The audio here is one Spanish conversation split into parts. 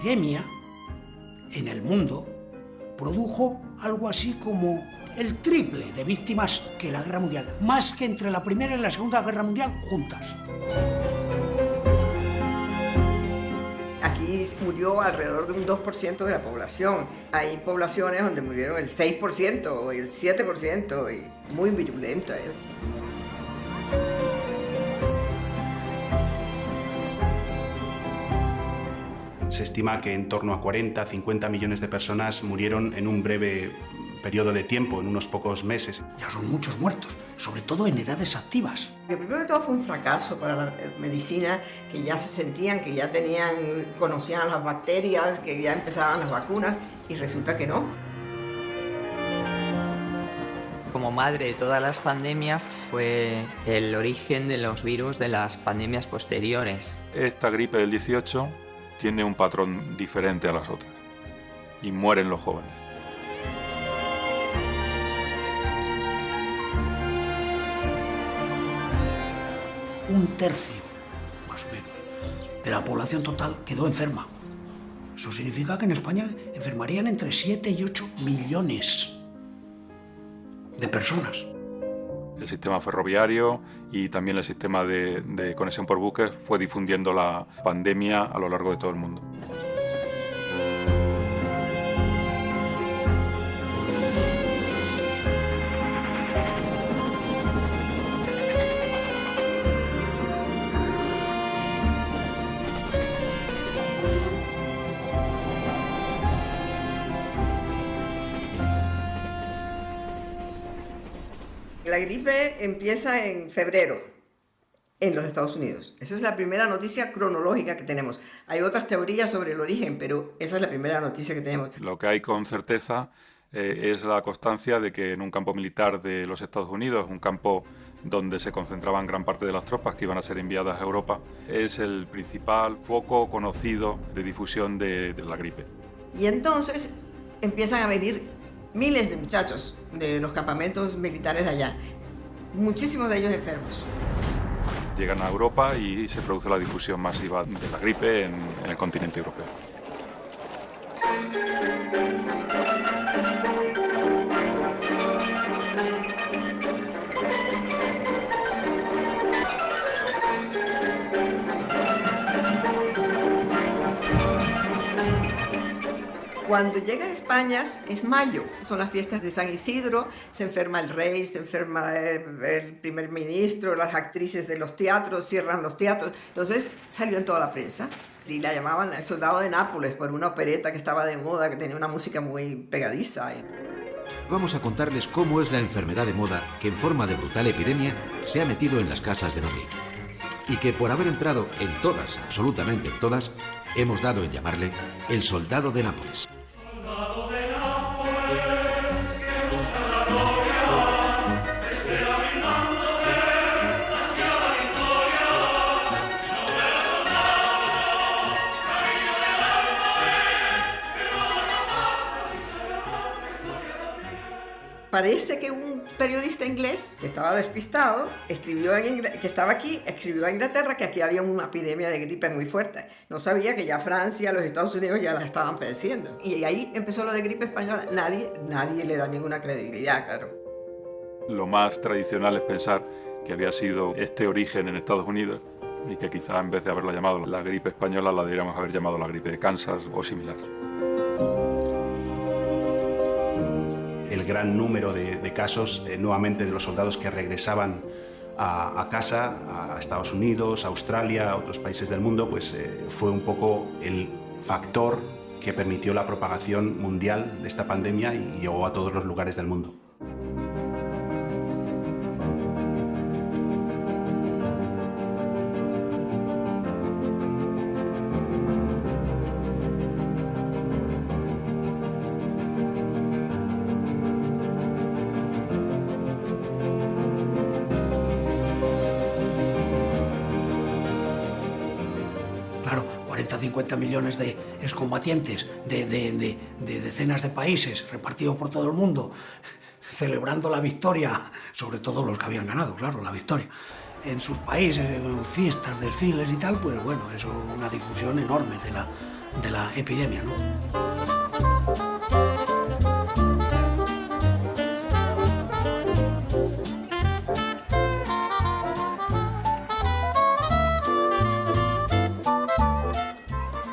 epidemia en el mundo produjo algo así como el triple de víctimas que la Guerra Mundial, más que entre la Primera y la Segunda Guerra Mundial juntas. Aquí murió alrededor de un 2% de la población. Hay poblaciones donde murieron el 6% o el 7%, y muy virulento. Se estima que en torno a 40, 50 millones de personas murieron en un breve periodo de tiempo, en unos pocos meses. Ya son muchos muertos, sobre todo en edades activas. El primero de todo fue un fracaso para la medicina, que ya se sentían, que ya conocían las bacterias, que ya empezaban las vacunas, y resulta que no. Como madre de todas las pandemias, fue el origen de los virus de las pandemias posteriores. Esta gripe del 18 tiene un patrón diferente a las otras y mueren los jóvenes. Un tercio, más o menos, de la población total quedó enferma. Eso significa que en España enfermarían entre 7 y 8 millones de personas. El sistema ferroviario y también el sistema de conexión por buques fue difundiendo la pandemia a lo largo de todo el mundo. La gripe empieza en febrero en los Estados Unidos. Esa es la primera noticia cronológica que tenemos. Hay otras teorías sobre el origen, pero esa es la primera noticia que tenemos. Lo que hay con certeza es la constancia de que en un campo militar de los Estados Unidos, un campo donde se concentraban gran parte de las tropas que iban a ser enviadas a Europa, es el principal foco conocido de difusión de la gripe. Y entonces empiezan a venir miles de muchachos de los campamentos militares de allá, muchísimos de ellos enfermos. Llegan a Europa y se produce la difusión masiva de la gripe en el continente europeo. Cuando llega a España es mayo, son las fiestas de San Isidro, se enferma el rey, se enferma el primer ministro, las actrices de los teatros, cierran los teatros. Entonces salió en toda la prensa y la llamaban El Soldado de Nápoles por una opereta que estaba de moda, que tenía una música muy pegadiza. Vamos a contarles cómo es la enfermedad de moda que en forma de brutal epidemia se ha metido en las casas de Madrid. Y que por haber entrado en todas, absolutamente en todas, hemos dado en llamarle El Soldado de Nápoles. Parece que un periodista inglés que estaba despistado, escribió que estaba aquí, escribió a Inglaterra que aquí había una epidemia de gripe muy fuerte. No sabía que ya Francia, los Estados Unidos ya la estaban padeciendo. Y ahí empezó lo de gripe española. Nadie le da ninguna credibilidad, claro. Lo más tradicional es pensar que había sido este origen en Estados Unidos y que quizá en vez de haberla llamado la gripe española la deberíamos haber llamado la gripe de Kansas o similar. El gran número de casos nuevamente de los soldados que regresaban a casa, a Estados Unidos, a Australia, a otros países del mundo, pues fue un poco el factor que permitió la propagación mundial de esta pandemia y llegó a todos los lugares del mundo. Claro, 40-50 millones de excombatientes de decenas de países repartidos por todo el mundo, celebrando la victoria, sobre todo los que habían ganado, claro, la victoria, en sus países, en fiestas, desfiles y tal, pues bueno, eso es una difusión enorme de la epidemia, ¿no?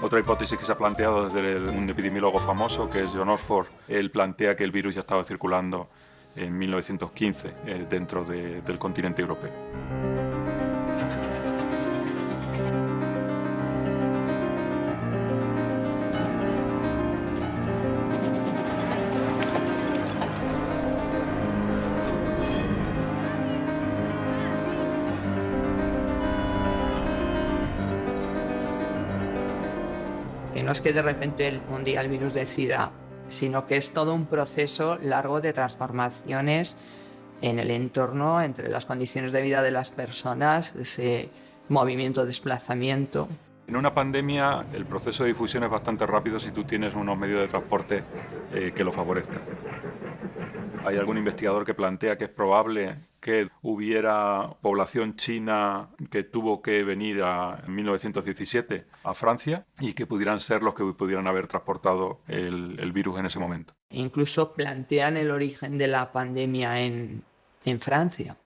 Otra hipótesis que se ha planteado desde un epidemiólogo famoso, que es John Oxford, él plantea que el virus ya estaba circulando en 1915 dentro del continente europeo. Que no es que de repente un día el virus decida, sino que es todo un proceso largo de transformaciones en el entorno, entre las condiciones de vida de las personas, ese movimiento, desplazamiento. En una pandemia el proceso de difusión es bastante rápido si tú tienes unos medios de transporte que lo favorezcan. Hay algún investigador que plantea que es probable que hubiera población china que tuvo que venir en 1917 a Francia y que pudieran ser los que pudieran haber transportado el virus en ese momento. Incluso plantean el origen de la pandemia en Francia.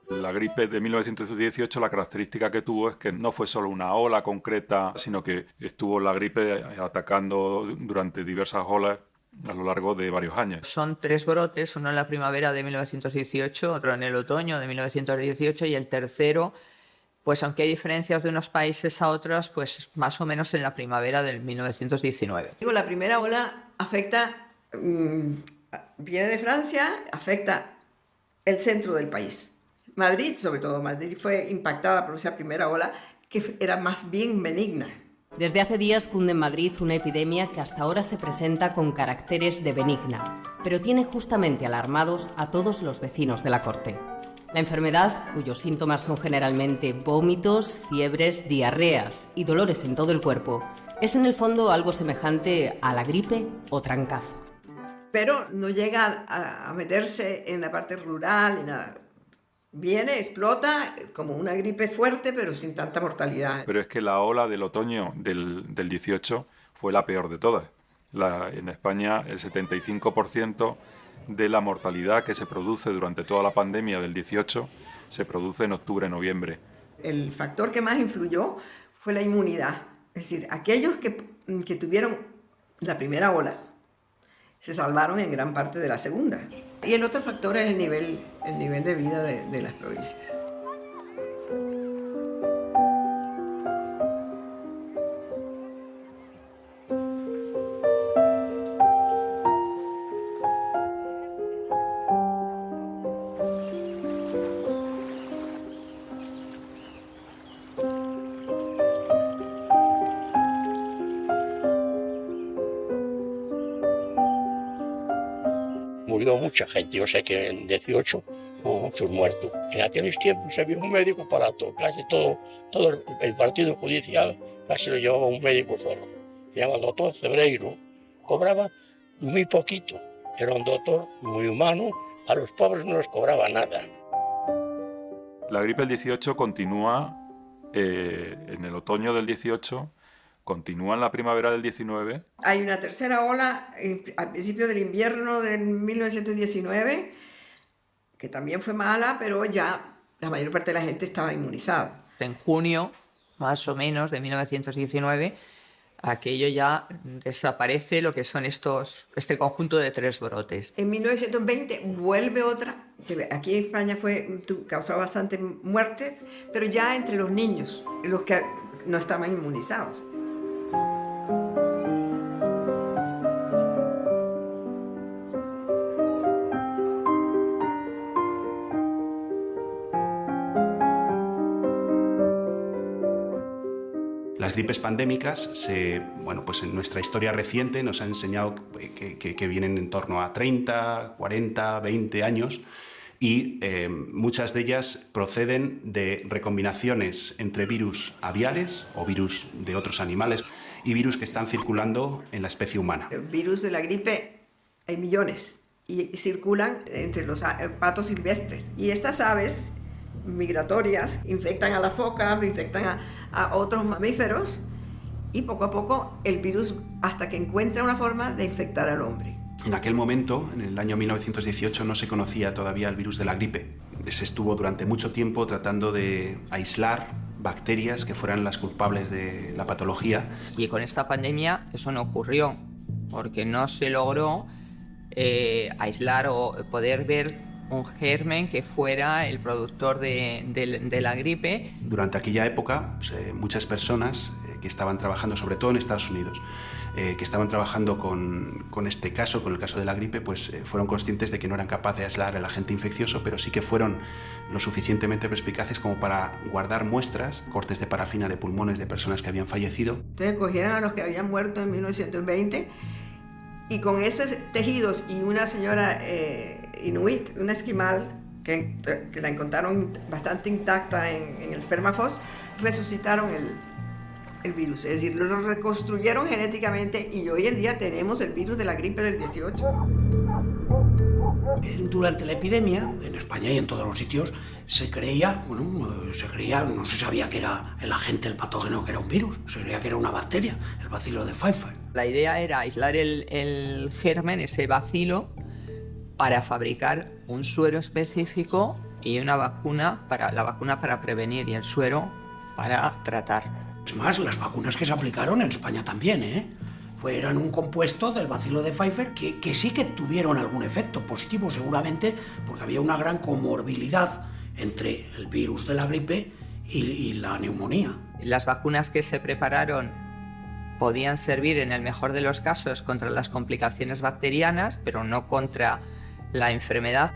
La gripe de 1918, la característica que tuvo es que no fue solo una ola concreta, sino que estuvo la gripe atacando durante diversas olas a lo largo de varios años. Son 3 brotes, uno en la primavera de 1918, otro en el otoño de 1918 y el tercero, pues aunque hay diferencias de unos países a otros, pues más o menos en la primavera del 1919. La primera ola afecta, viene de Francia, afecta el centro del país. Madrid, sobre todo, Madrid fue impactada por esa primera ola que era más bien benigna. Desde hace días cunde en Madrid una epidemia que hasta ahora se presenta con caracteres de benigna, pero tiene justamente alarmados a todos los vecinos de la corte. La enfermedad, cuyos síntomas son generalmente vómitos, fiebres, diarreas y dolores en todo el cuerpo, es en el fondo algo semejante a la gripe o trancazo. Pero no llega a meterse en la parte rural ni nada. Viene, explota como una gripe fuerte, pero sin tanta mortalidad. Pero es que la ola del otoño del 18 fue la peor de todas. En España, el 75% de la mortalidad que se produce durante toda la pandemia del 18 se produce en octubre-noviembre. El factor que más influyó fue la inmunidad. Es decir, aquellos que tuvieron la primera ola se salvaron en gran parte de la segunda. Y el otro factor es el nivel de vida de las provincias. Murió mucha gente, yo sé que en 18 hubo muchos muertos. En aquellos tiempos había un médico para todo, casi todo el partido judicial casi lo llevaba un médico solo. Se llama el doctor Cebreiro, cobraba muy poquito, era un doctor muy humano, a los pobres no les cobraba nada. La gripe del 18 continúa en el otoño del 18, continúa en la primavera del 19. Hay una tercera ola al principio del invierno de 1919, que también fue mala, pero ya la mayor parte de la gente estaba inmunizada. En junio, más o menos, de 1919, aquello ya desaparece lo que son este conjunto de 3 brotes. En 1920 vuelve otra, que aquí en España causó bastantes muertes, pero ya entre los niños, los que no estaban inmunizados. Las gripes pandémicas, pues en nuestra historia reciente nos han enseñado que vienen en torno a 30, 40, 20 años y muchas de ellas proceden de recombinaciones entre virus aviares o virus de otros animales y virus que están circulando en la especie humana. El virus de la gripe hay millones y circulan entre los patos silvestres. Y estas aves migratorias infectan a la foca, infectan a otros mamíferos y poco a poco el virus hasta que encuentra una forma de infectar al hombre. En aquel momento, en el año 1918, no se conocía todavía el virus de la gripe. Se estuvo durante mucho tiempo tratando de aislar bacterias que fueran las culpables de la patología. Y con esta pandemia eso no ocurrió, porque no se logró aislar o poder ver un germen que fuera el productor de la gripe. Durante aquella época, pues, muchas personas que estaban trabajando, sobre todo en Estados Unidos, que estaban trabajando con este caso, con el caso de la gripe, pues fueron conscientes de que no eran capaces de aislar el agente infeccioso, pero sí que fueron lo suficientemente perspicaces como para guardar muestras, cortes de parafina de pulmones de personas que habían fallecido. Entonces cogieron a los que habían muerto en 1920 y con esos tejidos y una señora inuit, una esquimal, que la encontraron bastante intacta en el permafrost, resucitaron el virus, es decir, lo reconstruyeron genéticamente y hoy en día tenemos el virus de la gripe del 18. Durante la epidemia, en España y en todos los sitios, se creía, no se sabía que era el agente, el patógeno, que era un virus, se creía que era una bacteria, el bacilo de Pfeiffer. La idea era aislar el germen, ese bacilo, para fabricar un suero específico y una vacuna para prevenir y el suero para tratar. Es más, las vacunas que se aplicaron en España también, eran un compuesto del bacilo de Pfeiffer que sí que tuvieron algún efecto positivo, seguramente, porque había una gran comorbilidad entre el virus de la gripe y la neumonía. Las vacunas que se prepararon podían servir, en el mejor de los casos, contra las complicaciones bacterianas, pero no contra la enfermedad.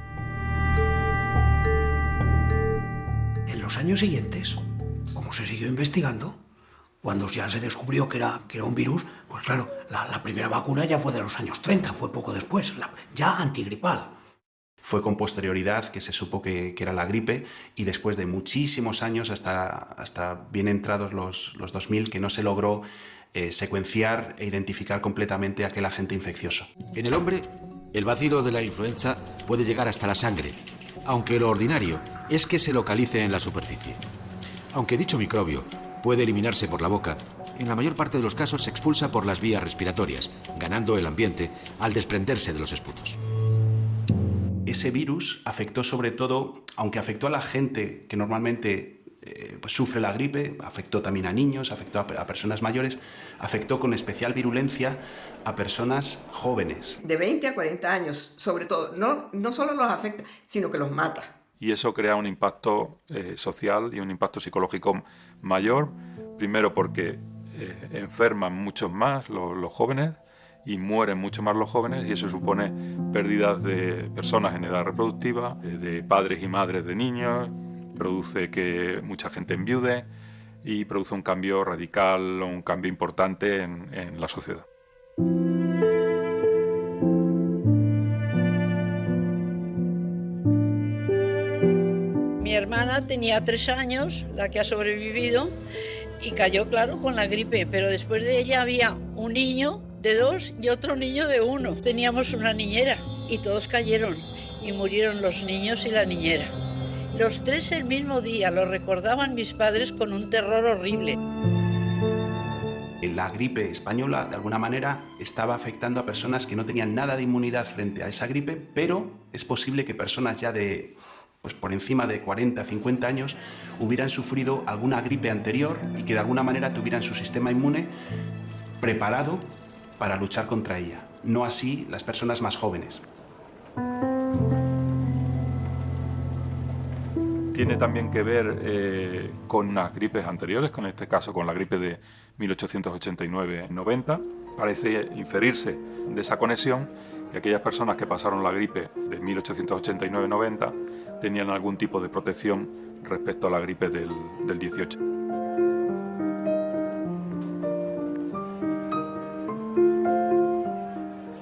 En los años siguientes, como se siguió investigando, cuando ya se descubrió que era un virus, pues claro, la primera vacuna ya fue de los años 30, fue poco después, ya antigripal. Fue con posterioridad que se supo que era la gripe y después de muchísimos años, hasta bien entrados los 2000, que no se logró secuenciar e identificar completamente aquel agente infeccioso. En el hombre, el bacilo de la influenza puede llegar hasta la sangre, aunque lo ordinario es que se localice en la superficie. Aunque dicho microbio puede eliminarse por la boca, en la mayor parte de los casos se expulsa por las vías respiratorias, ganando el ambiente al desprenderse de los esputos. Ese virus afectó sobre todo, aunque afectó a la gente que normalmente pues sufre la gripe, afectó también a niños, afectó a personas mayores, afectó con especial virulencia a personas jóvenes. De 20 a 40 años, sobre todo, no solo los afecta, sino que los mata. Y eso crea un impacto social y un impacto psicológico mayor, primero porque enferman muchos más los jóvenes y mueren mucho más los jóvenes, y eso supone pérdidas de personas en edad reproductiva, de padres y madres de niños, produce que mucha gente enviude y produce un cambio radical, un cambio importante en la sociedad. Mi hermana tenía 3 años, la que ha sobrevivido, y cayó, claro, con la gripe, pero después de ella había un niño de 2 y otro niño de 1. Teníamos una niñera y todos cayeron y murieron los niños y la niñera. Los 3 el mismo día, lo recordaban mis padres con un terror horrible. La gripe española, de alguna manera, estaba afectando a personas que no tenían nada de inmunidad frente a esa gripe, pero es posible que personas ya pues por encima de 40, 50 años hubieran sufrido alguna gripe anterior y que de alguna manera tuvieran su sistema inmune preparado para luchar contra ella. No así las personas más jóvenes. Tiene también que ver con unas gripes anteriores, con este caso con la gripe de 1889-90. Parece inferirse de esa conexión que aquellas personas que pasaron la gripe de 1889-90 tenían algún tipo de protección respecto a la gripe del 18.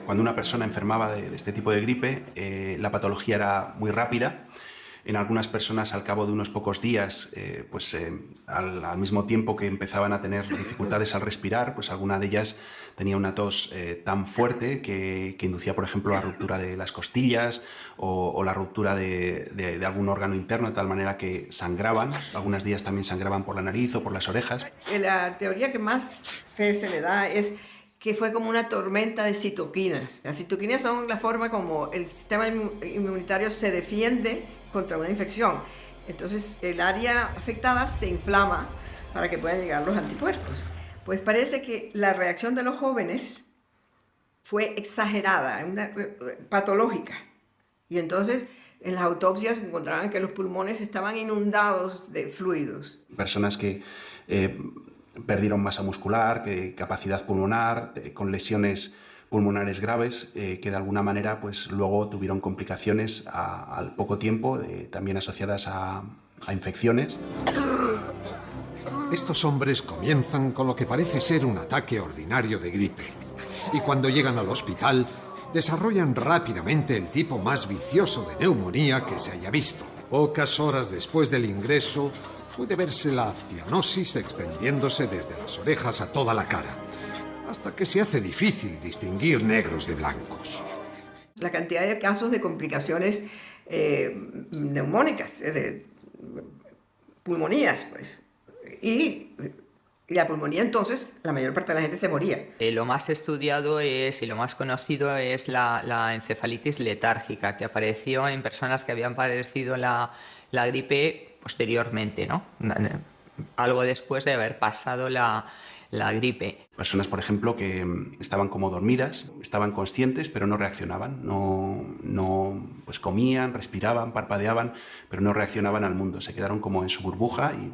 Cuando una persona enfermaba de este tipo de gripe, la patología era muy rápida. En algunas personas, al cabo de unos pocos días, al mismo tiempo que empezaban a tener dificultades al respirar, pues alguna de ellas tenía una tos tan fuerte que inducía, por ejemplo, la ruptura de las costillas o la ruptura de algún órgano interno, de tal manera que sangraban. Algunas de ellas también sangraban por la nariz o por las orejas. La teoría que más fe se le da es que fue como una tormenta de citoquinas. Las citoquinas son la forma como el sistema inmunitario se defiende contra una infección. Entonces el área afectada se inflama para que puedan llegar los anticuerpos. Pues parece que la reacción de los jóvenes fue exagerada, patológica. Y entonces en las autopsias encontraban que los pulmones estaban inundados de fluidos. Personas que perdieron masa muscular, capacidad pulmonar, con lesiones pulmonares graves, que de alguna manera pues luego tuvieron complicaciones al poco tiempo, también asociadas a infecciones. Estos hombres comienzan con lo que parece ser un ataque ordinario de gripe, y cuando llegan al hospital desarrollan rápidamente el tipo más vicioso de neumonía que se haya visto. Pocas horas después del ingreso puede verse la cianosis extendiéndose desde las orejas a toda la cara, hasta que se hace difícil distinguir negros de blancos. La cantidad de casos de complicaciones neumónicas, de pulmonías, pues. Y la pulmonía, entonces, la mayor parte de la gente se moría. Lo más estudiado y lo más conocido es la encefalitis letárgica, que apareció en personas que habían padecido la gripe posteriormente, ¿no? Algo después de haber pasado la gripe. Personas, por ejemplo, que estaban como dormidas, estaban conscientes, pero no reaccionaban, pues comían, respiraban, parpadeaban, pero no reaccionaban al mundo. Se quedaron como en su burbuja y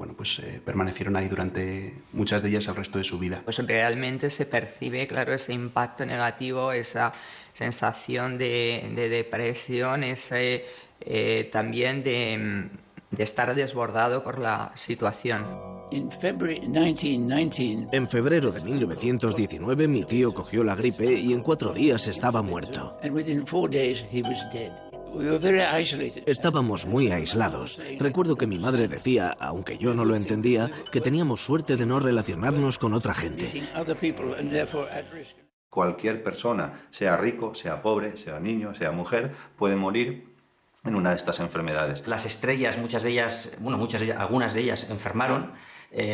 permanecieron ahí durante muchas de ellas el resto de su vida. Pues realmente se percibe, claro, ese impacto negativo, esa sensación de depresión, también de estar desbordado por la situación. En febrero de 1919 mi tío cogió la gripe y en 4 días estaba muerto. Estábamos muy aislados. Recuerdo que mi madre decía, aunque yo no lo entendía, que teníamos suerte de no relacionarnos con otra gente. Cualquier persona, sea rico, sea pobre, sea niño, sea mujer, puede morir en una de estas enfermedades. Las estrellas, algunas de ellas enfermaron,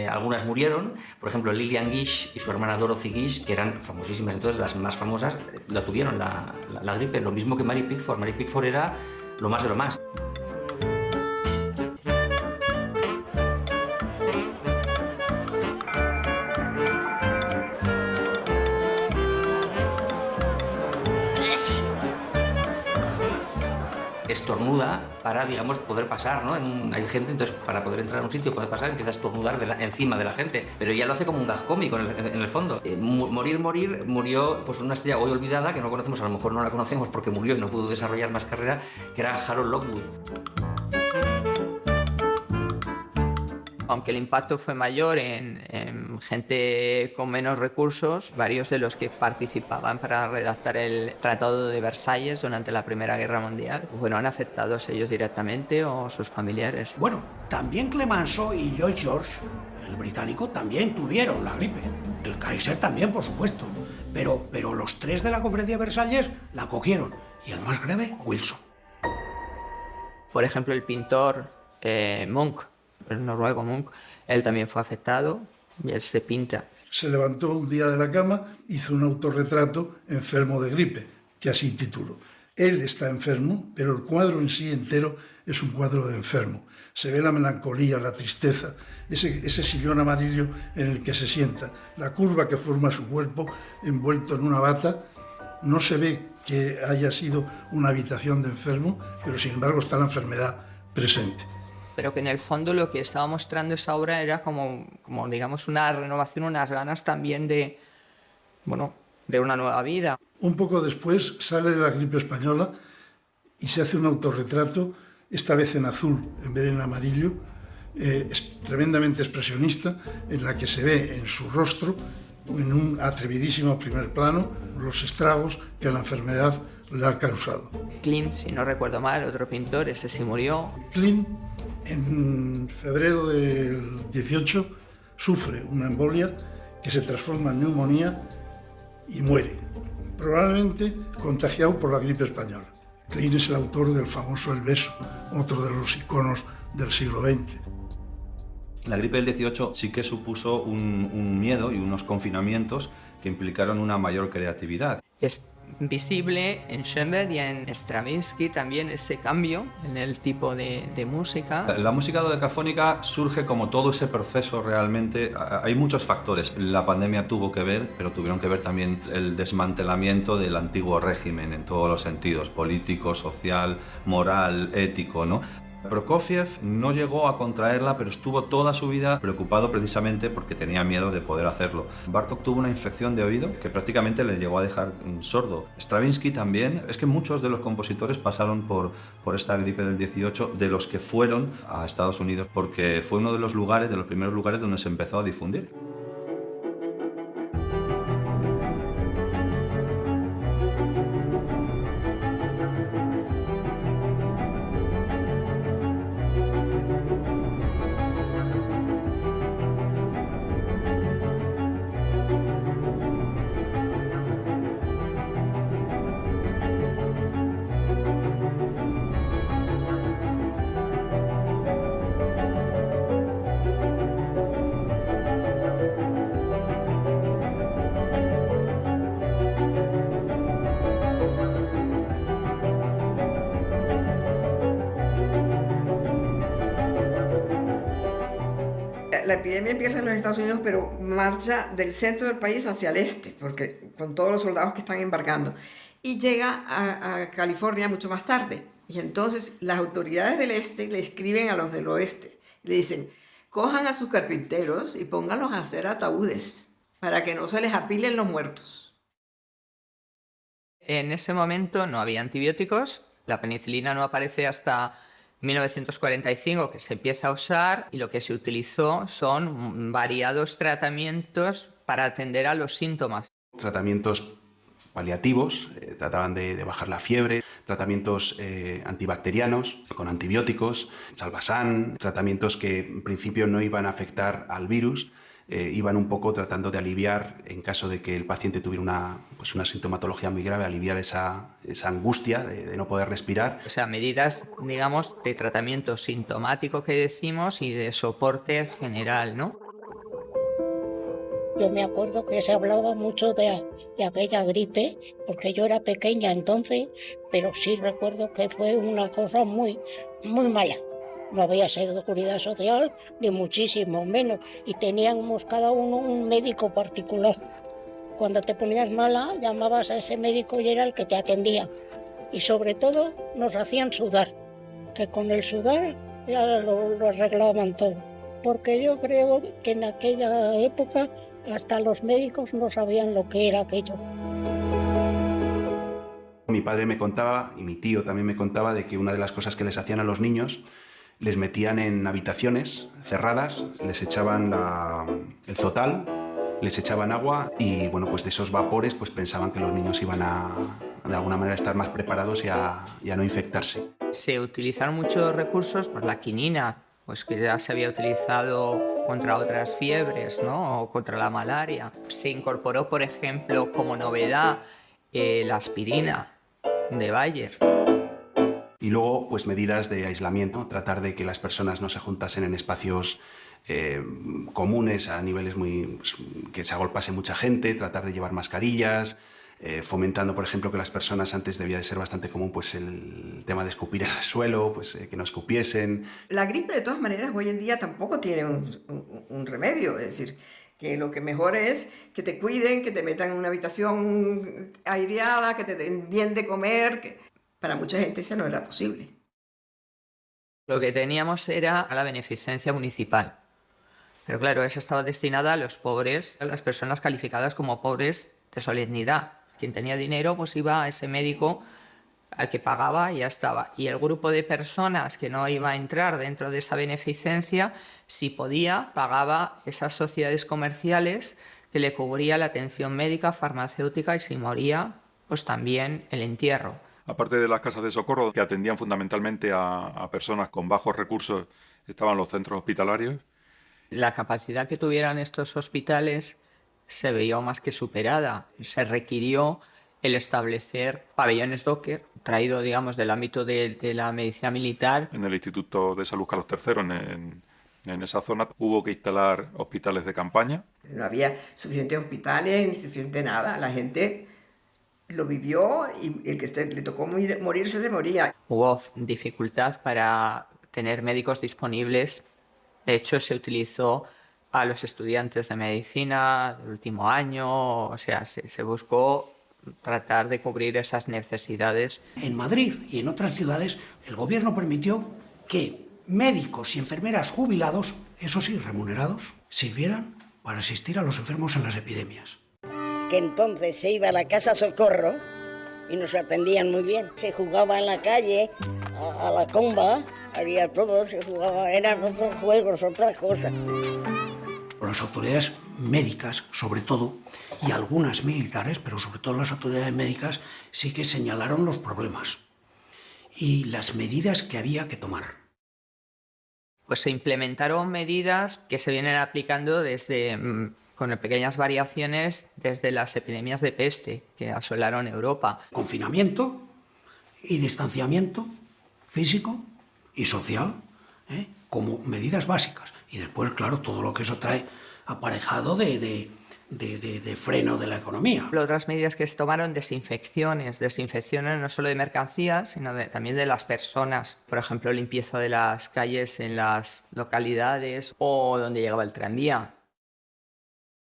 algunas murieron. Por ejemplo, Lillian Gish y su hermana Dorothy Gish, que eran famosísimas, entonces las más famosas, la tuvieron la gripe. Lo mismo que Mary Pickford. Mary Pickford era lo más de lo más. Estornuda para, poder pasar, ¿no? Hay gente, entonces, para poder entrar a un sitio, poder pasar, empieza a estornudar encima de la gente. Pero ella lo hace como un gag cómico en el fondo. Murió pues una estrella hoy olvidada, que no conocemos, a lo mejor no la conocemos porque murió y no pudo desarrollar más carrera, que era Harold Lockwood. Aunque el impacto fue mayor en gente con menos recursos, varios de los que participaban para redactar el Tratado de Versalles durante la Primera Guerra Mundial fueron afectados ellos directamente o sus familiares. Bueno, también Clemenceau y Lloyd George, el británico, también tuvieron la gripe. El Kaiser también, por supuesto. Pero los 3 de la Conferencia de Versalles la cogieron. Y el más grave, Wilson. Por ejemplo, el pintor Munch, el noruego Munch, él también fue afectado y él se pinta. Se levantó un día de la cama, hizo un autorretrato enfermo de gripe, que así tituló. Él está enfermo, pero el cuadro en sí entero es un cuadro de enfermo. Se ve la melancolía, la tristeza, ese sillón amarillo en el que se sienta, la curva que forma su cuerpo envuelto en una bata. No se ve que haya sido una habitación de enfermo, pero sin embargo está la enfermedad presente. Pero que en el fondo lo que estaba mostrando esa obra era como una renovación, unas ganas también de una nueva vida. Un poco después sale de la gripe española y se hace un autorretrato, esta vez en azul en vez de en amarillo, tremendamente expresionista, en la que se ve en su rostro en un atrevidísimo primer plano los estragos que la enfermedad le ha causado. Klimt, si no recuerdo mal, otro pintor, ese sí murió. Klimt, en febrero del 18, sufre una embolia que se transforma en neumonía y muere, probablemente contagiado por la gripe española. Klimt es el autor del famoso El beso, otro de los iconos del siglo XX. La gripe del 18 sí que supuso un miedo y unos confinamientos que implicaron una mayor creatividad. Es visible en Schoenberg y en Stravinsky también ese cambio en el tipo de música. La música dodecafónica surge como todo ese proceso realmente. Hay muchos factores. La pandemia tuvo que ver, pero tuvieron que ver también el desmantelamiento del antiguo régimen en todos los sentidos, político, social, moral, ético, ¿no? Prokofiev no llegó a contraerla, pero estuvo toda su vida preocupado precisamente porque tenía miedo de poder hacerlo. Bartók tuvo una infección de oído que prácticamente le llegó a dejar sordo. Stravinsky también. Es que muchos de los compositores pasaron por esta gripe del 18, de los que fueron a Estados Unidos, porque fue uno de los primeros lugares donde se empezó a difundir. La epidemia empieza en los Estados Unidos, pero marcha del centro del país hacia el este, porque con todos los soldados que están embarcando, y llega a California mucho más tarde. Y entonces las autoridades del este le escriben a los del oeste, le dicen, cojan a sus carpinteros y pónganlos a hacer ataúdes para que no se les apilen los muertos. En ese momento no había antibióticos, la penicilina no aparece hasta 1945, que se empieza a usar, y lo que se utilizó son variados tratamientos para atender a los síntomas. Tratamientos paliativos, trataban de bajar la fiebre, tratamientos antibacterianos con antibióticos, Salvasan, tratamientos que en principio no iban a afectar al virus, iban un poco tratando de aliviar, en caso de que el paciente tuviera una sintomatología muy grave, aliviar esa angustia de no poder respirar. O sea, medidas, digamos, de tratamiento sintomático que decimos y de soporte general, ¿no? Yo me acuerdo que se hablaba mucho de aquella gripe, porque yo era pequeña entonces, pero sí recuerdo que fue una cosa muy, muy mala. No había seguridad social, ni muchísimo menos, y teníamos cada uno un médico particular. Cuando te ponías mala, llamabas a ese médico y era el que te atendía. Y sobre todo nos hacían sudar, que con el sudar ya lo arreglaban todo. Porque yo creo que en aquella época hasta los médicos no sabían lo que era aquello. Mi padre me contaba, y mi tío también me contaba, de que una de las cosas que les hacían a los niños, les metían en habitaciones cerradas, les echaban el zotal, les echaban agua y bueno, pues de esos vapores pues pensaban que los niños iban a de alguna manera estar más preparados y a no infectarse. Se utilizaron muchos recursos, pues la quinina, pues que ya se había utilizado contra otras fiebres, ¿no? O contra la malaria. Se incorporó, por ejemplo, como novedad la aspirina de Bayer. Y luego, pues medidas de aislamiento, tratar de que las personas no se juntasen en espacios comunes a niveles que se agolpase mucha gente, tratar de llevar mascarillas, fomentando, por ejemplo, que las personas, antes debía de ser bastante común pues el tema de escupir al suelo, pues que no escupiesen. La gripe, de todas maneras, hoy en día tampoco tiene un remedio, es decir, que lo que mejor es que te cuiden, que te metan en una habitación aireada, que te den bien de comer, que para mucha gente eso no era posible. Lo que teníamos era la beneficencia municipal. Pero claro, esa estaba destinada a los pobres, a las personas calificadas como pobres de solemnidad. Quien tenía dinero pues iba a ese médico al que pagaba y ya estaba. Y el grupo de personas que no iba a entrar dentro de esa beneficencia, si podía, pagaba esas sociedades comerciales que le cubría la atención médica, farmacéutica y si moría, pues también el entierro. Aparte de las casas de socorro, que atendían fundamentalmente a personas con bajos recursos, estaban los centros hospitalarios. La capacidad que tuvieran estos hospitales se veía más que superada. Se requirió el establecer pabellones Docker, traído, digamos, del ámbito de la medicina militar. En el Instituto de Salud Carlos III, en esa zona, hubo que instalar hospitales de campaña. No había suficientes hospitales ni suficiente nada. La gente lo vivió y el que le tocó morirse se moría. Hubo dificultad para tener médicos disponibles. De hecho, se utilizó a los estudiantes de medicina del último año. O sea, se buscó tratar de cubrir esas necesidades. En Madrid y en otras ciudades, el gobierno permitió que médicos y enfermeras jubilados, eso sí, remunerados, sirvieran para asistir a los enfermos en las epidemias. Que entonces se iba a la casa socorro y nos atendían muy bien. Se jugaba en la calle, a la comba, había todo, se jugaba, eran otros juegos, otras cosas. Las autoridades médicas, sobre todo, y algunas militares, pero sobre todo las autoridades médicas, sí que señalaron los problemas y las medidas que había que tomar. Pues se implementaron medidas que se vienen aplicando desde, con pequeñas variaciones, desde las epidemias de peste que asolaron Europa. Confinamiento y distanciamiento físico y social, como medidas básicas. Y después, claro, todo lo que eso trae aparejado de freno de la economía. Otras medidas que se tomaron, desinfecciones no solo de mercancías, sino también de las personas. Por ejemplo, limpieza de las calles en las localidades o donde llegaba el tranvía.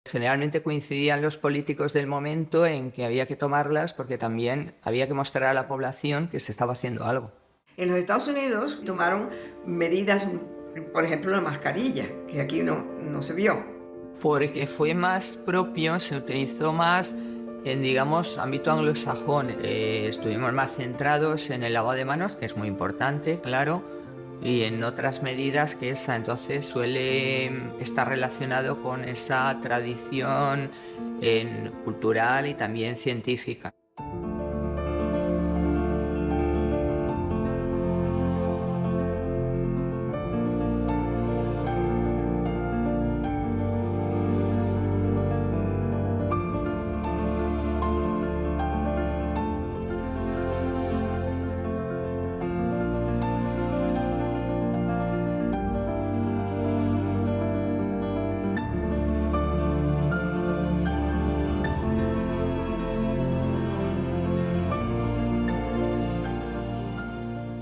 Generalmente coincidían los políticos del momento en que había que tomarlas porque también había que mostrar a la población que se estaba haciendo algo. En los Estados Unidos tomaron medidas, por ejemplo, la mascarilla, que aquí no se vio. Porque fue más propio, se utilizó más en, digamos, ámbito anglosajón. Estuvimos más centrados en el lavado de manos, que es muy importante, claro, y en otras medidas que esa entonces suele estar relacionado con esa tradición cultural y también científica.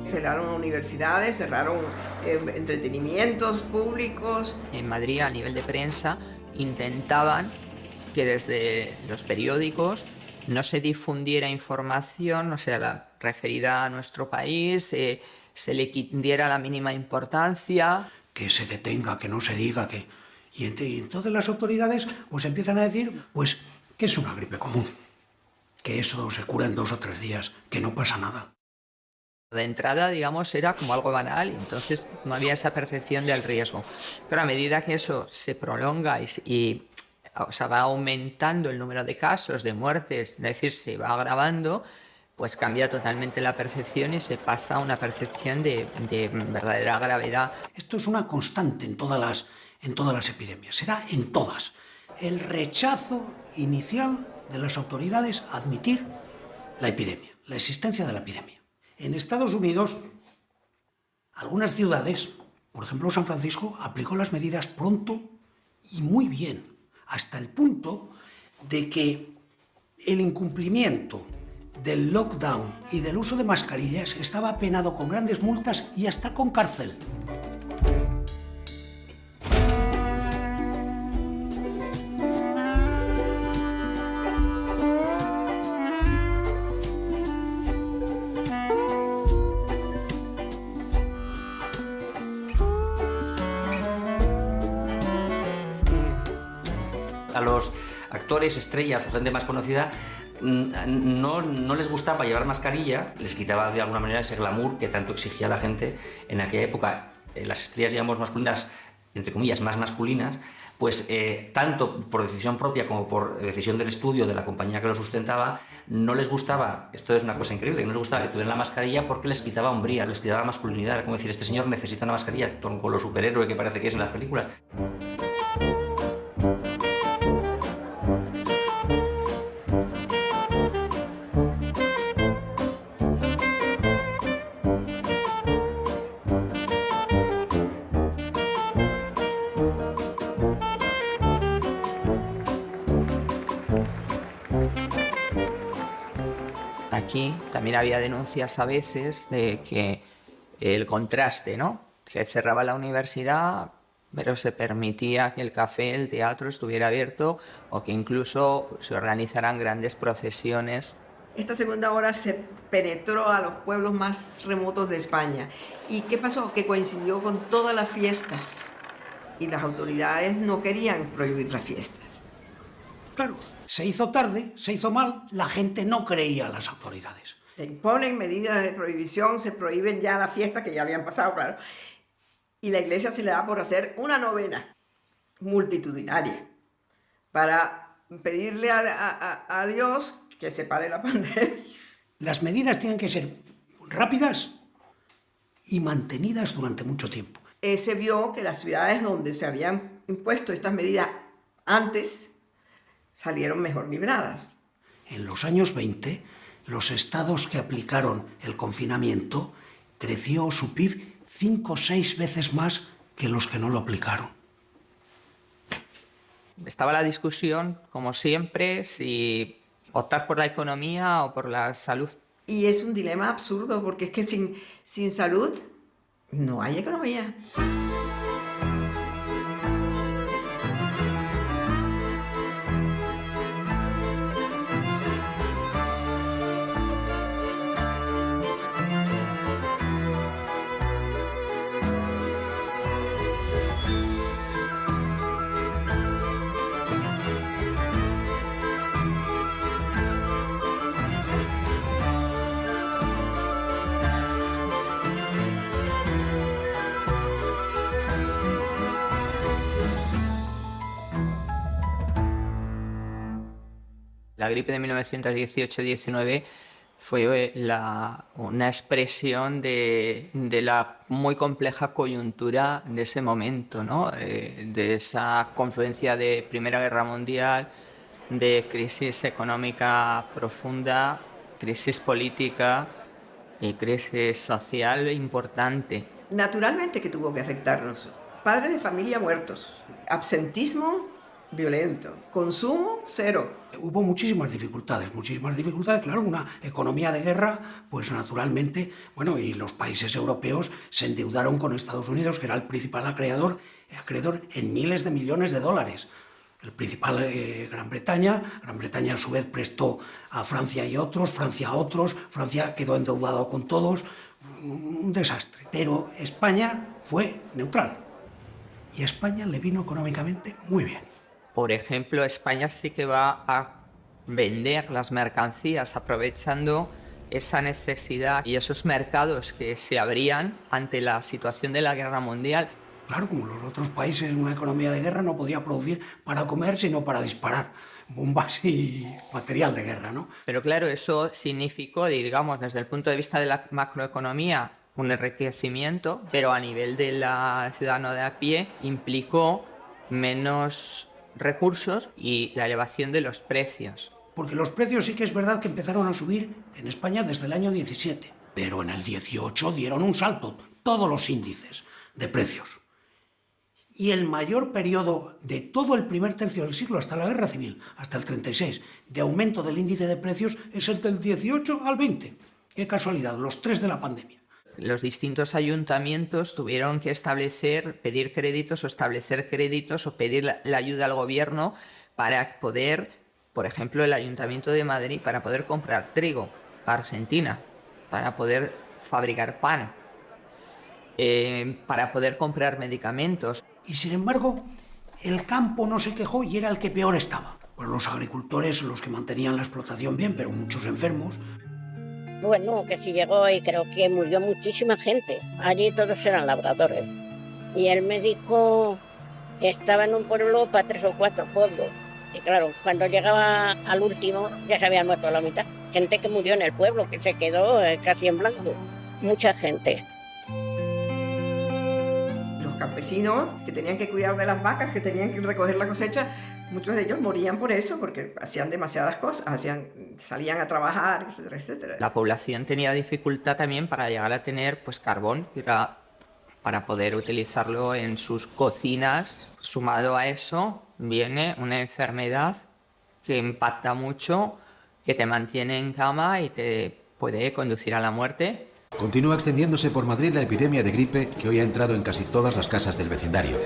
Cerraron universidades, cerraron entretenimientos públicos. En Madrid, a nivel de prensa, intentaban que desde los periódicos no se difundiera información, o sea, la referida a nuestro país, se le diera la mínima importancia. Que se detenga, que no se diga, que... Y entonces las autoridades pues empiezan a decir pues que es una gripe común, que eso se cura en 2 o 3 días, que no pasa nada. De entrada, digamos, era como algo banal, entonces no había esa percepción del riesgo. Pero a medida que eso se prolonga y o sea, va aumentando el número de casos, de muertes, es decir, se va agravando, pues cambia totalmente la percepción y se pasa a una percepción de verdadera gravedad. Esto es una constante en todas las epidemias, se da en todas. El rechazo inicial de las autoridades a admitir la epidemia, la existencia de la epidemia. En Estados Unidos, algunas ciudades, por ejemplo San Francisco, aplicó las medidas pronto y muy bien, hasta el punto de que el incumplimiento del lockdown y del uso de mascarillas estaba penado con grandes multas y hasta con cárcel. A los actores, estrellas o gente más conocida no les gustaba llevar mascarilla, les quitaba de alguna manera ese glamour que tanto exigía la gente en aquella época. Las estrellas, digamos, masculinas entre comillas, más masculinas, pues tanto por decisión propia como por decisión del estudio de la compañía que lo sustentaba, no les gustaba, esto es una cosa increíble, no les gustaba que tuvieran la mascarilla porque les quitaba hombría, les quitaba masculinidad. Era como decir, este señor necesita una mascarilla, con lo superhéroe que parece que es en las películas. Aquí también había denuncias a veces de que el contraste, ¿no? Se cerraba la universidad, pero se permitía que el café, el teatro estuviera abierto o que incluso se organizaran grandes procesiones. Esta segunda ola se penetró a los pueblos más remotos de España. ¿Y qué pasó? Que coincidió con todas las fiestas y las autoridades no querían prohibir las fiestas. Claro, se hizo tarde, se hizo mal, la gente no creía a las autoridades. Se imponen medidas de prohibición, se prohíben ya las fiestas que ya habían pasado, claro. Y la iglesia se le da por hacer una novena multitudinaria para pedirle a Dios que se pare la pandemia. Las medidas tienen que ser rápidas y mantenidas durante mucho tiempo. Se vio que las ciudades donde se habían impuesto estas medidas antes salieron mejor libradas. En los años 20, los estados que aplicaron el confinamiento creció su PIB 5 o 6 veces más que los que no lo aplicaron. Estaba la discusión, como siempre, si optar por la economía o por la salud. Y es un dilema absurdo, porque es que sin salud no hay economía. La gripe de 1918-19 fue una expresión de la muy compleja coyuntura de ese momento, ¿no? De esa confluencia de Primera Guerra Mundial, de crisis económica profunda, crisis política y crisis social importante. Naturalmente que tuvo que afectarnos. Padres de familia muertos, absentismo violento, consumo cero. Hubo muchísimas dificultades, claro, una economía de guerra, pues naturalmente, bueno, y los países europeos se endeudaron con Estados Unidos, que era el principal acreedor en miles de millones de dólares. El principal Gran Bretaña a su vez prestó a Francia y otros, Francia a otros, Francia quedó endeudado con todos, un desastre. Pero España fue neutral y a España le vino económicamente muy bien. Por ejemplo, España sí que va a vender las mercancías aprovechando esa necesidad y esos mercados que se abrían ante la situación de la guerra mundial. Claro, como los otros países en una economía de guerra no podía producir para comer, sino para disparar bombas y material de guerra, ¿no? Pero claro, eso significó, digamos, desde el punto de vista de la macroeconomía, un enriquecimiento, pero a nivel de la ciudadano de a pie implicó menos recursos y la elevación de los precios. Porque los precios sí que es verdad que empezaron a subir en España desde el año 17, pero en el 18 dieron un salto todos los índices de precios. Y el mayor periodo de todo el primer tercio del siglo, hasta la Guerra Civil, hasta el 36, de aumento del índice de precios es el del 18 al 20. Qué casualidad, los 3 de la pandemia. Los distintos ayuntamientos tuvieron que pedir créditos o establecer créditos o pedir la ayuda al gobierno para poder, por ejemplo, el Ayuntamiento de Madrid, para poder comprar trigo a Argentina, para poder fabricar pan, para poder comprar medicamentos. Y sin embargo, el campo no se quejó y era el que peor estaba. Pues los agricultores, los que mantenían la explotación bien, pero muchos enfermos. Bueno, que sí llegó y creo que murió muchísima gente. Allí todos eran labradores. y el médico estaba en un pueblo para 3 o 4 pueblos. Y claro, cuando llegaba al último ya se habían muerto la mitad. Gente que murió en el pueblo, que se quedó casi en blanco. Mucha gente. Los campesinos que tenían que cuidar de las vacas, que tenían que recoger la cosecha, muchos de ellos morían por eso, porque hacían demasiadas cosas, salían a trabajar, etcétera, etcétera. La población tenía dificultad también para llegar a tener pues carbón, para poder utilizarlo en sus cocinas. Sumado a eso viene una enfermedad que impacta mucho, que te mantiene en cama y te puede conducir a la muerte. Continúa extendiéndose por Madrid la epidemia de gripe que hoy ha entrado en casi todas las casas del vecindario,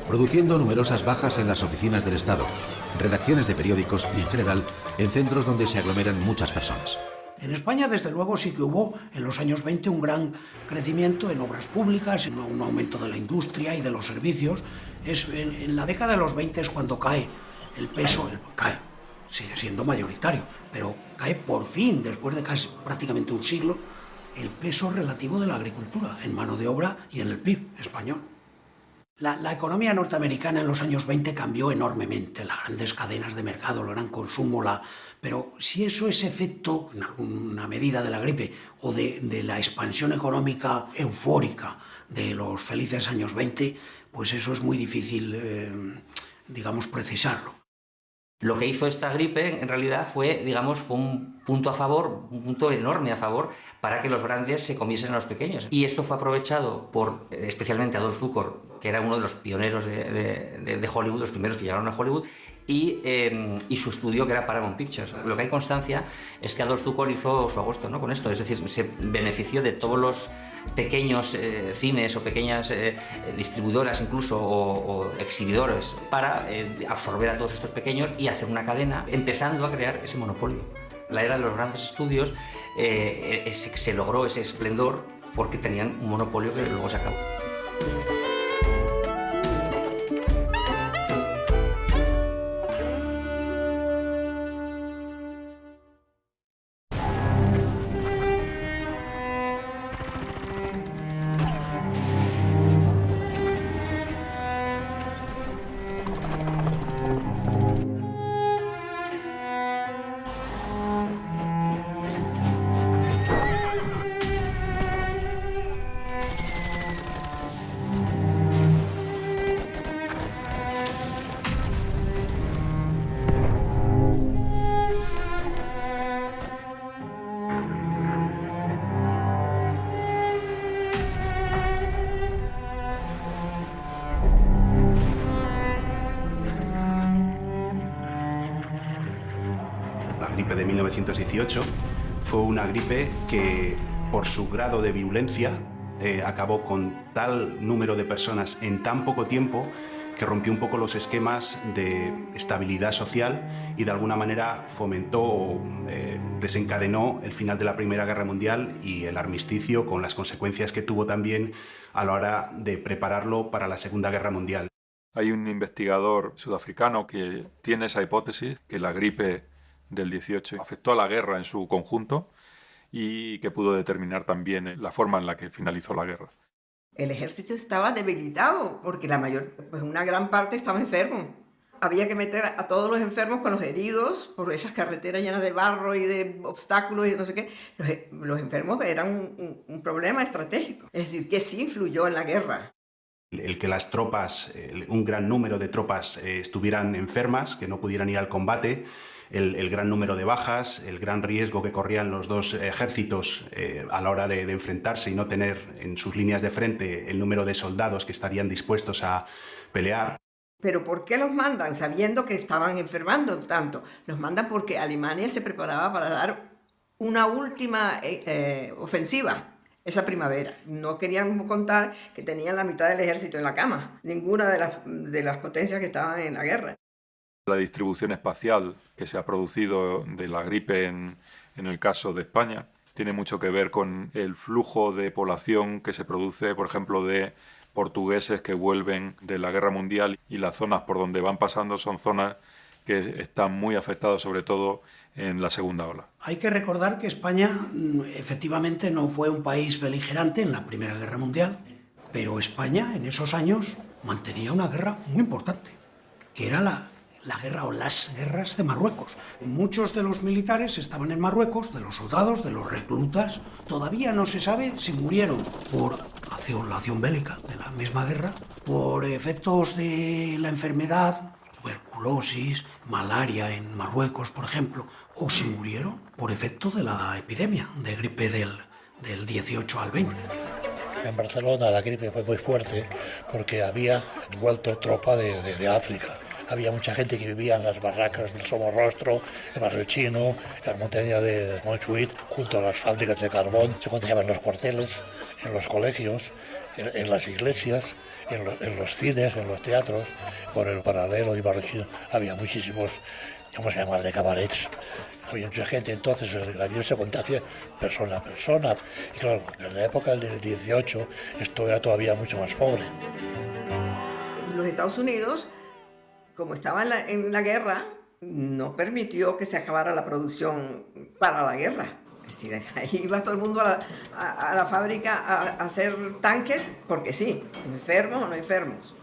produciendo numerosas bajas en las oficinas del Estado, redacciones de periódicos y, en general, en centros donde se aglomeran muchas personas. En España, desde luego, sí que hubo en los años 20 un gran crecimiento en obras públicas, un aumento de la industria y de los servicios. En la década de los 20 es cuando cae el peso, sigue siendo mayoritario, pero cae por fin, después de casi prácticamente un siglo, el peso relativo de la agricultura en mano de obra y en el PIB español. La economía norteamericana en los años 20 cambió enormemente, las grandes cadenas de mercado, el gran consumo, pero si eso es efecto, en alguna medida, de la gripe o de la expansión económica eufórica de los felices años 20, pues eso es muy difícil, precisarlo. Lo que hizo esta gripe, en realidad, fue un punto a favor, un punto enorme a favor, para que los grandes se comiesen a los pequeños. Y esto fue aprovechado por, especialmente, Adolf Zukor, que era uno de los pioneros de Hollywood, los primeros que llegaron a Hollywood, y su estudio, que era Paramount Pictures. Lo que hay constancia es que Adolf Zukor hizo su agosto, ¿no?, con esto, es decir, se benefició de todos los pequeños cines o pequeñas distribuidoras incluso o exhibidores para absorber a todos estos pequeños y hacer una cadena, empezando a crear ese monopolio. La era de los grandes estudios se logró ese esplendor porque tenían un monopolio que luego se acabó. De 1918 fue una gripe que, por su grado de virulencia, acabó con tal número de personas en tan poco tiempo que rompió un poco los esquemas de estabilidad social y de alguna manera fomentó o desencadenó el final de la Primera Guerra Mundial y el armisticio, con las consecuencias que tuvo también a la hora de prepararlo para la Segunda Guerra Mundial. Hay un investigador sudafricano que tiene esa hipótesis, que la gripe del 18 afectó a la guerra en su conjunto y que pudo determinar también la forma en la que finalizó la guerra. El ejército estaba debilitado porque una gran parte estaba enfermo. Había que meter a todos los enfermos con los heridos por esas carreteras llenas de barro y de obstáculos y no sé qué. Los enfermos eran un problema estratégico, es decir, que sí influyó en la guerra. El que las tropas, un gran número de tropas estuvieran enfermas, que no pudieran ir al combate, el gran número de bajas, el gran riesgo que corrían los dos ejércitos a la hora de enfrentarse y no tener en sus líneas de frente el número de soldados que estarían dispuestos a pelear. ¿Pero por qué los mandan sabiendo que estaban enfermando tanto? Los mandan porque Alemania se preparaba para dar una última ofensiva esa primavera. No querían contar que tenían la mitad del ejército en la cama, ninguna de las potencias que estaban en la guerra. La distribución espacial que se ha producido de la gripe en el caso de España tiene mucho que ver con el flujo de población que se produce, por ejemplo, de portugueses que vuelven de la Guerra Mundial, y las zonas por donde van pasando son zonas que están muy afectadas, sobre todo en la segunda ola. Hay que recordar que España efectivamente no fue un país beligerante en la Primera Guerra Mundial. Pero España en esos años mantenía una guerra muy importante, que era la guerra o las guerras de Marruecos. Muchos de los militares estaban en Marruecos, de los soldados, de los reclutas. Todavía no se sabe si murieron por la acción bélica de la misma guerra, por efectos de la enfermedad, tuberculosis, malaria en Marruecos, por ejemplo, o si murieron por efecto de la epidemia de gripe del 18 al 20. En Barcelona la gripe fue muy fuerte porque había vuelto tropa de África. Había mucha gente que vivía en las barracas del Somorrostro, el Barrio Chino, en la montaña de Montjuïc, junto a las fábricas de carbón. Se contagiaban en los cuarteles, en los colegios, en las iglesias, en los cines, en los teatros. Por el Paralelo y Barrio Chino había muchísimos, ¿cómo se llama?, de cabarets. Había mucha gente, entonces la gripe se contagia persona a persona. Y claro, en la época del 18 esto era todavía mucho más pobre. Los Estados Unidos, como estaba en la guerra, no permitió que se acabara la producción para la guerra. Es decir, ahí iba todo el mundo a la fábrica a hacer tanques, porque sí, enfermos o no enfermos.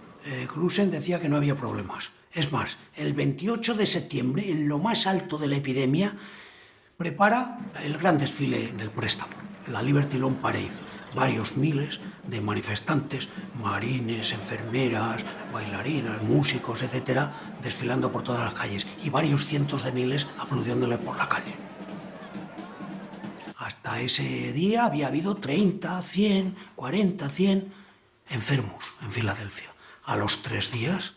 Crusen decía que no había problemas. Es más, el 28 de septiembre, en lo más alto de la epidemia, prepara el gran desfile del préstamo, la Liberty Loan Parade. Varios miles de manifestantes, marines, enfermeras, bailarinas, músicos, etcétera, desfilando por todas las calles y varios cientos de miles aplaudiéndole por la calle. Hasta ese día había habido 30, 100, 40, 100 enfermos en Filadelfia. A los 3 días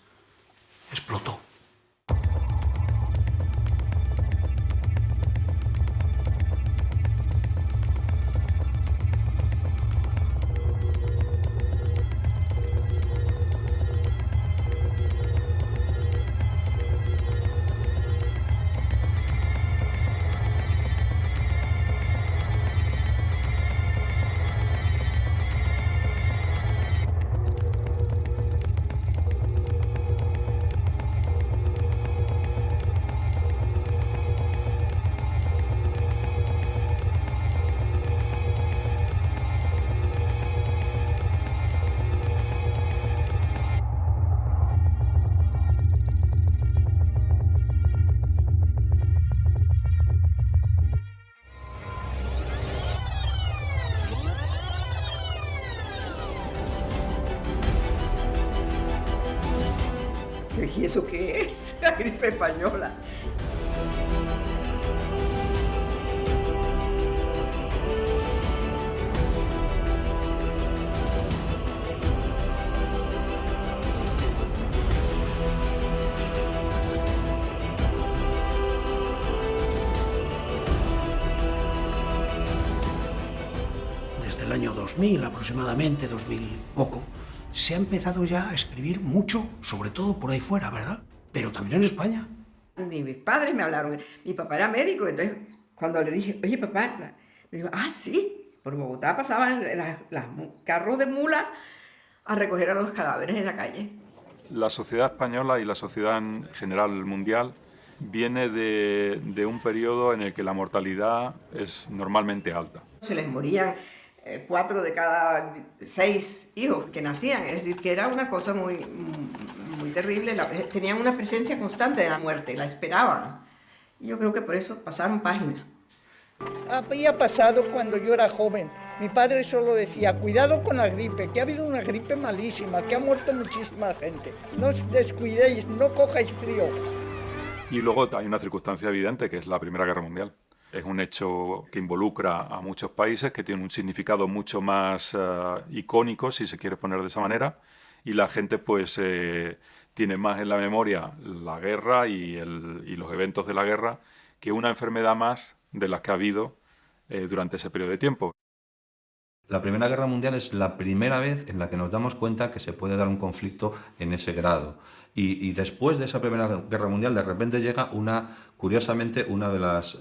explotó. ¿Y eso qué es? La gripe española. Desde el año 2000 aproximadamente, 2000 poco, se ha empezado ya a escribir mucho, sobre todo por ahí fuera, ¿verdad? Pero también en España. Ni mis padres me hablaron. Mi papá era médico, entonces cuando le dije, oye papá, me dijo, ah, sí, por Bogotá pasaban los carros de mula a recoger a los cadáveres en la calle. La sociedad española y la sociedad en general mundial viene de un periodo en el que la mortalidad es normalmente alta. Se les morían 4 de cada 6 hijos que nacían, es decir, que era una cosa muy terrible. Tenían una presencia constante de la muerte, la esperaban. Y yo creo que por eso pasaron página. Había pasado cuando yo era joven. Mi padre solo decía, cuidado con la gripe, que ha habido una gripe malísima, que ha muerto muchísima gente. No os descuidéis, no cojáis frío. Y luego hay una circunstancia evidente, que es la Primera Guerra Mundial. Es un hecho que involucra a muchos países, que tiene un significado mucho más icónico, si se quiere poner de esa manera, y la gente pues tiene más en la memoria la guerra y los eventos de la guerra que una enfermedad más de las que ha habido durante ese periodo de tiempo. La Primera Guerra Mundial es la primera vez en la que nos damos cuenta que se puede dar un conflicto en ese grado. Y después de esa Primera Guerra Mundial, de repente llega curiosamente, una de las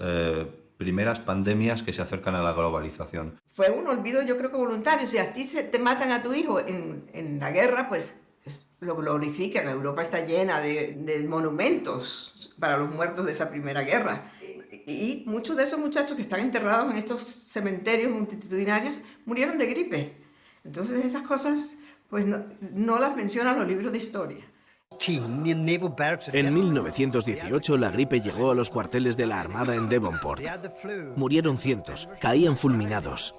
primeras pandemias que se acercan a la globalización. Fue un olvido, yo creo que voluntario. Si a ti te matan a tu hijo en la guerra, pues lo glorifican. Europa está llena de monumentos para los muertos de esa Primera Guerra. Y muchos de esos muchachos que están enterrados en estos cementerios multitudinarios murieron de gripe. Entonces esas cosas pues no las mencionan los libros de historia. En 1918 la gripe llegó a los cuarteles de la Armada en Devonport. Murieron cientos, caían fulminados.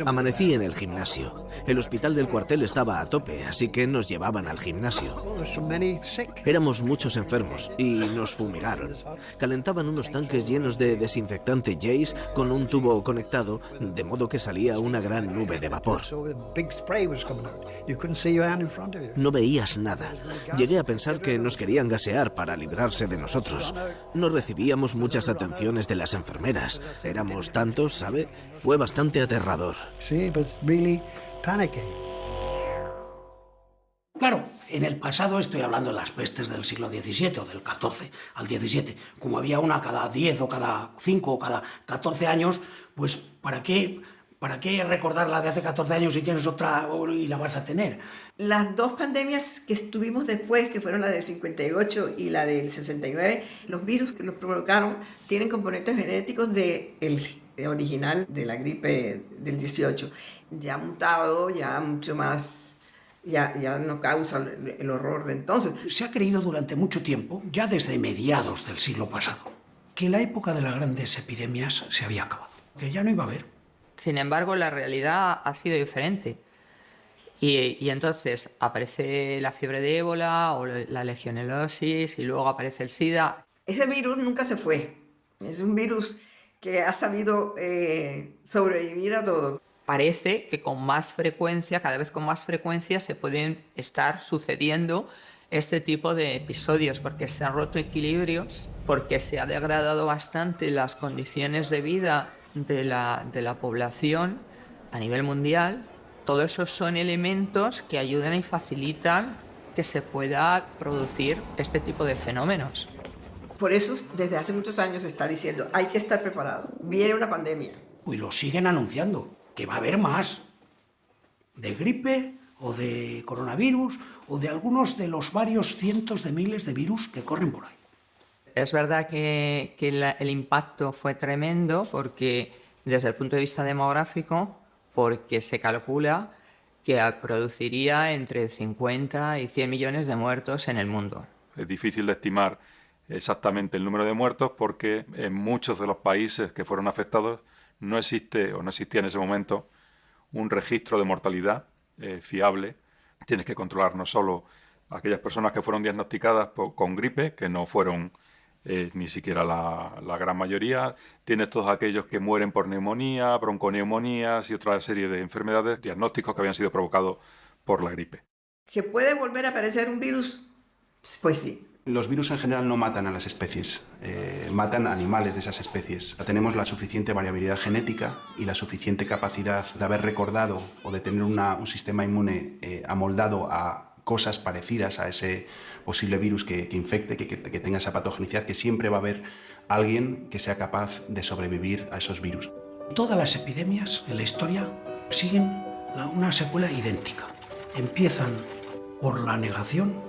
Amanecí en el gimnasio. El hospital del cuartel estaba a tope, así que nos llevaban al gimnasio. Éramos muchos enfermos y nos fumigaron. Calentaban unos tanques llenos de desinfectante Jace con un tubo conectado, de modo que salía una gran nube de vapor. No veías nada. Llegué a pensar que nos querían gasear para librarse de nosotros. No recibíamos muchas atenciones de las enfermeras. Éramos tantos, ¿sabe? Fue bastante aterrador. Claro, en el pasado estoy hablando de las pestes del siglo XVII o del XIV al XVII. Como había una cada 10 o cada 5 o cada 14 años, pues ¿para qué recordar la de hace 14 años si tienes otra y la vas a tener? Las dos pandemias que tuvimos después, que fueron la del 58 y la del 69, los virus que los provocaron tienen componentes genéticos del original de la gripe del 18. Ya mutado, ya mucho más... Ya no causa el horror de entonces. Se ha creído durante mucho tiempo, ya desde mediados del siglo pasado, que la época de las grandes epidemias se había acabado, que ya no iba a haber. Sin embargo, la realidad ha sido diferente. Y entonces aparece la fiebre de ébola o la legionelosis y luego aparece el SIDA. Ese virus nunca se fue. Es un virus que ha sabido sobrevivir a todo. Parece que con más frecuencia, cada vez con más frecuencia, se pueden estar sucediendo este tipo de episodios porque se han roto equilibrios, porque se ha degradado bastante las condiciones de vida de la población a nivel mundial. Todos esos son elementos que ayudan y facilitan que se pueda producir este tipo de fenómenos. Por eso, desde hace muchos años se está diciendo, hay que estar preparado, viene una pandemia. Y lo siguen anunciando, que va a haber más de gripe o de coronavirus o de algunos de los varios cientos de miles de virus que corren por ahí. Es verdad que el impacto fue tremendo porque desde el punto de vista demográfico, porque se calcula que produciría entre 50 y 100 millones de muertos en el mundo. Es difícil de estimar exactamente el número de muertos porque en muchos de los países que fueron afectados no existe o no existía en ese momento un registro de mortalidad fiable. Tienes que controlar no solo a aquellas personas que fueron diagnosticadas con gripe, que no fueron ni siquiera la gran mayoría. Tienes todos aquellos que mueren por neumonía, bronconeumonías y otra serie de enfermedades, diagnósticos que habían sido provocados por la gripe. ¿Que puede volver a aparecer un virus? Pues sí. Los virus en general no matan a las especies, matan a animales de esas especies. Tenemos la suficiente variabilidad genética y la suficiente capacidad de haber recordado o de tener un sistema inmune amoldado a cosas parecidas a ese posible virus que infecte, que tenga esa patogenicidad, que siempre va a haber alguien que sea capaz de sobrevivir a esos virus. Todas las epidemias en la historia siguen una secuela idéntica. Empiezan por la negación,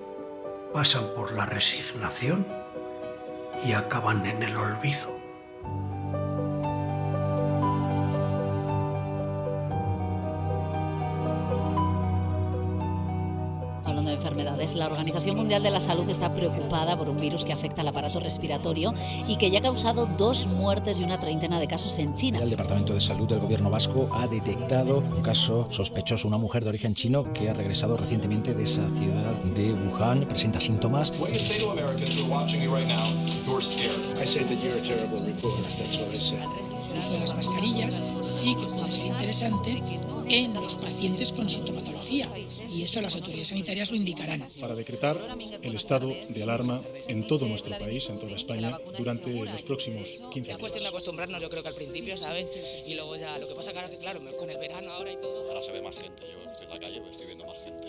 pasan por la resignación y acaban en el olvido. Hablando de enfermedades, la Organización Mundial de la Salud está preocupada por un virus que afecta al aparato respiratorio y que ya ha causado 2 muertes y una treintena de casos en China. El Departamento de Salud del Gobierno vasco ha detectado un caso sospechoso, una mujer de origen chino que ha regresado recientemente de esa ciudad de Wuhan, presenta síntomas. El uso de las mascarillas sí que puede ser interesante en los pacientes con sintomatología y eso las autoridades sanitarias lo indicarán. Para decretar el estado de alarma en todo nuestro país, en toda España, durante los próximos 15 días. Es cuestión de acostumbrarnos, yo creo que al principio, ¿sabes? Y luego ya, lo que pasa que claro, con el verano ahora y todo... Ahora se ve más gente, yo estoy en la calle, estoy viendo más gente.